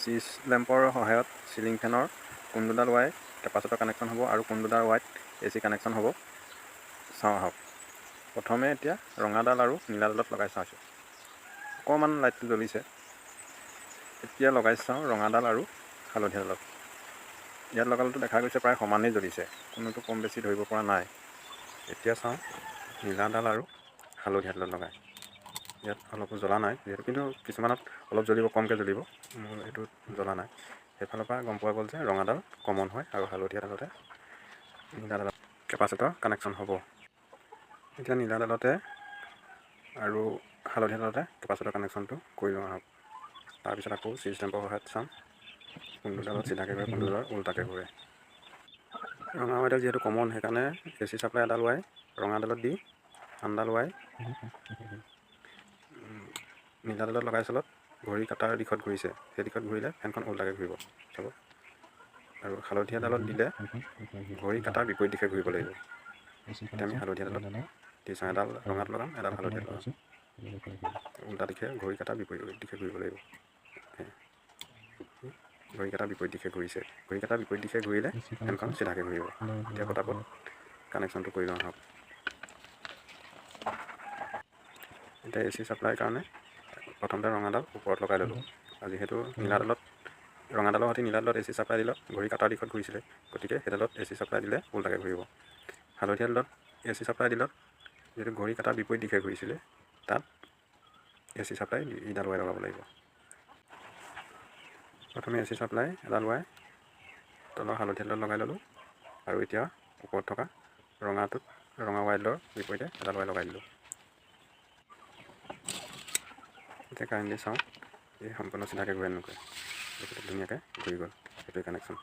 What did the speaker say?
Switch লেম্পৰ সহায়ত ceiling ফেনৰ কোন দুডাল ৱাই কেপাচিটৰ কানেকশ্যন হ'ব আৰু কোন দুডাল ৱাইত AC কানেকশ্যন হ'ব চাওঁ আহক। প্ৰথমে এতিয়া ৰঙাডাল আৰু নীলাডালত লগাই চাইছোঁ। অকণমান লাইটটো জ্বলিছে। এতিয়া লগাই চাওঁ ৰঙাডাল আৰু হালধীয়াডালত। ইয়াত লগালেতো দেখা গৈছে প্ৰায় সমানেই জ্বলিছে, কোনোটো কম বেছি ধৰিব পৰা নাই। এতিয়া চাওঁ নীলাডাল আৰু হালধীয়াডালত লগাই। ইয়াত অলপো জ্বলা নাই যিহেতু, কিন্তু কিছুমানত অলপ জ্বলিব, কমকৈ জ্বলিব। মোৰ এইটোত জ্বলা নাই। সেইফালৰ পৰা গম পোৱা গ'ল যে ৰঙাডাল কমন হয় আৰু হালধীয়াডালতে নীলাডালত কেপাচিটৰ কানেকশ্যন হ'ব। এতিয়া নীলাডালতে আৰু হালধীয়াডালতে কেপাচিটৰ কানেকশ্যনটো কৰি লওঁ আহক। তাৰপিছত আকৌ চুইচ লেম্পৰ সহায়ত চাম কোনটোডালত চিধাকৈ ঘূৰে, কোনটোডালত উল্টাকৈ ঘূৰে। ৰঙা ৱাইডাল যিহেতু কমন, সেইকাৰণে AC চাপ্লাই এডাল ৱাই ৰঙাডালত দি আনডাল ৱাই নীলাডালত লগাই চলত ঘড়ী কাটাৰ দিশত ঘূৰিছে, সেই দিশত ঘূৰিলে ফেনখন উল্টাকৈ ঘূৰিব চাব। আৰু হালধীয়াডালত দিলে ঘড়ী কাটাৰ বিপৰীত দিশে ঘূৰিব লাগিব। এতিয়া আমি হালধীয়াডালত দি চাওঁ, এডাল ৰঙাত লগাম, এডাল হালধীয়াত লগাম। উল্টা দিশে ঘড়ী কাটাৰ বিপৰীত দিশে ঘূৰিব লাগিব। ঘড়ী কাটাৰ বিপৰীত দিশে ঘূৰিছে, ঘড়ী কাটাৰ বিপৰীত দিশে ঘূৰিলে ফেনখন চিধাকৈ ঘূৰিব। এতিয়া পটাপট কানেকশ্যনটো কৰি লওঁ আহক। এতিয়া AC চাপ্লাইৰ কাৰণে প্ৰথমতে ৰঙাডাল ওপৰত লগাই ল'লোঁ। আৰু যিহেতু ৰঙাডালৰ সৈতে নীলাডালত AC চাপ্লাই দিলত ঘড়ী কাটাৰ দিশত ঘূৰিছিলে, গতিকে সেইডালত AC চাপ্লাই দিলে উল্টাকৈ ঘূৰিব। হালধীয়াডালত AC চাপ্লাই দিলত যিহেতু ঘড়ী কাটাৰ বিপৰীত দিশে ঘূৰিছিলে, তাত AC চাপ্লাই ইডাল ৱাই লগাব লাগিব। প্ৰথমে AC চাপ্লাই এডাল ৱাই তলৰ হালধীয়াডালত লগাই ল'লোঁ আৰু এতিয়া ওপৰত থকা ৰঙা ৱাইডালৰ বিপৰীতে এডাল ৱাই লগাই দিলোঁ। এতিয়া কাৰেণ্ট দি চাওঁ এই সম্পূৰ্ণ চিধাকৈ ঘূৰে নঘূৰে। ধুনীয়াকৈ ঘূৰি গ'ল, সেইটোৱে কানেকশ্যন।